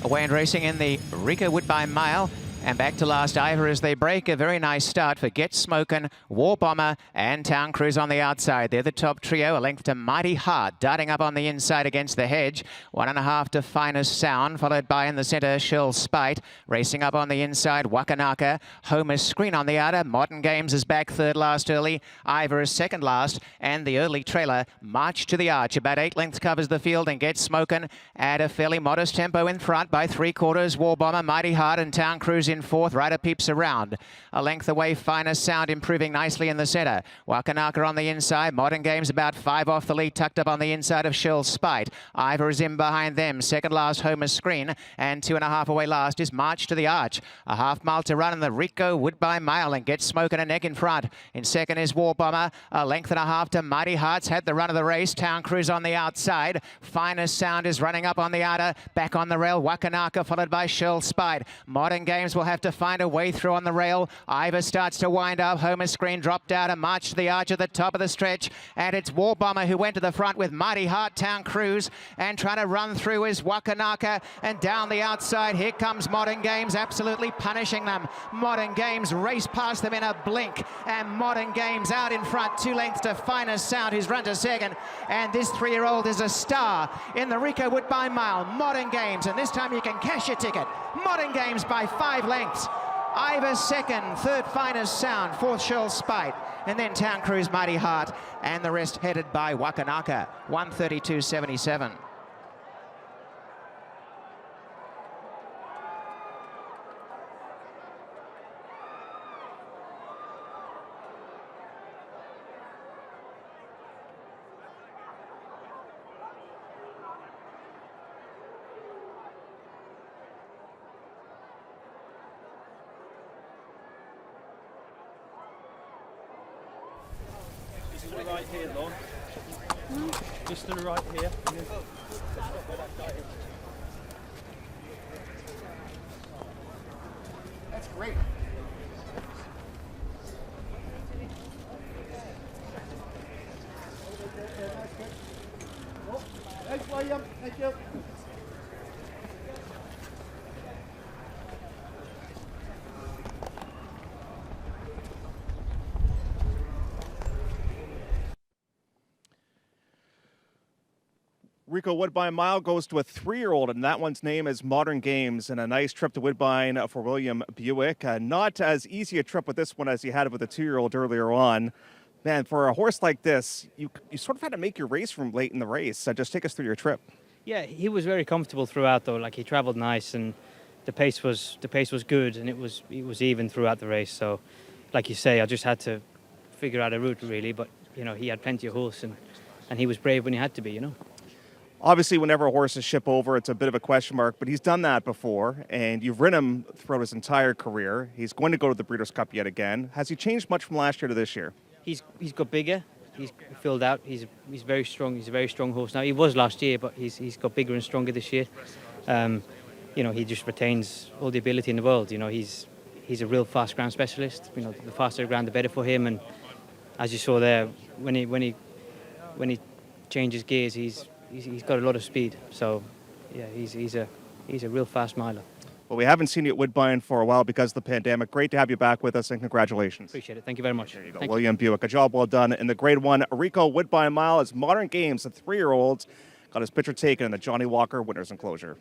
Away and racing in the Rico Woodbine Mile. And back to last Ivor as they break. A very nice start for Get Smokin', War Bomber and Town Cruise on the outside. They're the top trio. A length to Mighty Heart, darting up on the inside against the hedge. 1.5 to Finest Sound, followed by in the centre Shell Spite. Racing up on the inside, Wakanaka. Homer's Screen on the outer. Modern Games is back third last early. Ivor is second last. And the early trailer, March to the Arch. About 8 lengths covers the field and Get Smokin' at a fairly modest tempo in front by 3/4. War Bomber, Mighty Heart and Town Cruise in fourth. Rider peeps around. A length away, Finest Sound improving nicely in the centre. Wakanaka on the inside. Modern Games about 5 off the lead, tucked up on the inside of Shell Spite. Ivor is in behind them. Second last, Homer's Screen. And 2.5 away last is March to the Arch. A half mile to run in the Rico Woodbine Mile and Get Smokin' a neck in front. In second is War Bomber. A length and a half to Mighty Hearts. Had the run of the race. Town Cruise on the outside. Finest Sound is running up on the outer. Back on the rail, Wakanaka followed by Shell Spite. Modern Games will have to find a way through on the rail. Ivor starts to wind up. Homer's Screen dropped out and March to the Arch at the top of the stretch. And it's War Bomber who went to the front with Mighty Heart, Town Cruise. And trying to run through is Wakanaka. And down the outside, here comes Modern Games, absolutely punishing them. Modern Games race past them in a blink. And Modern Games out in front, 2 lengths to Finest Sound, who's run to second. And this 3-year-old is a star in the Rico Woodbine Mile. Modern Games, and this time you can cash your ticket. Modern Games by 5 lengths. Ivor second, third Finest Sound, fourth Shell Spite, and then Town Cruise, Mighty Heart, and the rest headed by Wakanaka, 132.77. Just to the right here, Lon. Just to the right here. That's great. Thanks, William. Thank you. Rico Woodbine Mile goes to a 3-year-old, and that one's name is Modern Games, and a nice trip to Woodbine for William Buick. Not as easy a trip with this one as he had with the 2-year-old earlier on. Man, for a horse like this, you sort of had to make your race from late in the race. Just take us through your trip. Yeah, he was very comfortable throughout though. Like, he travelled nice, and the pace was good, and it was even throughout the race. So, like you say, I just had to figure out a route really. But you know, he had plenty of horse, and he was brave when he had to be. You know. Obviously, whenever a horse is ship over, it's a bit of a question mark, but he's done that before, and you've ridden him throughout his entire career. He's going to go to the Breeders' Cup yet again. Has he changed much from last year to this year? He's got bigger. He's filled out. He's very strong. He's a very strong horse now. He was last year, but he's got bigger and stronger this year. You know, he just retains all the ability in the world. You know, he's a real fast ground specialist. You know, the faster the ground, the better for him. And as you saw there, when he changes gears, he's got a lot of speed. So, yeah, he's a real fast miler. Well, we haven't seen you at Woodbine for a while because of the pandemic. Great to have you back with us, and congratulations. Appreciate it. Thank you very much. There you go. William Buick. A job well done in the Grade 1 Rico Woodbine Mile as Modern Games, the 3-year-olds, got his picture taken in the Johnny Walker Winners Enclosure.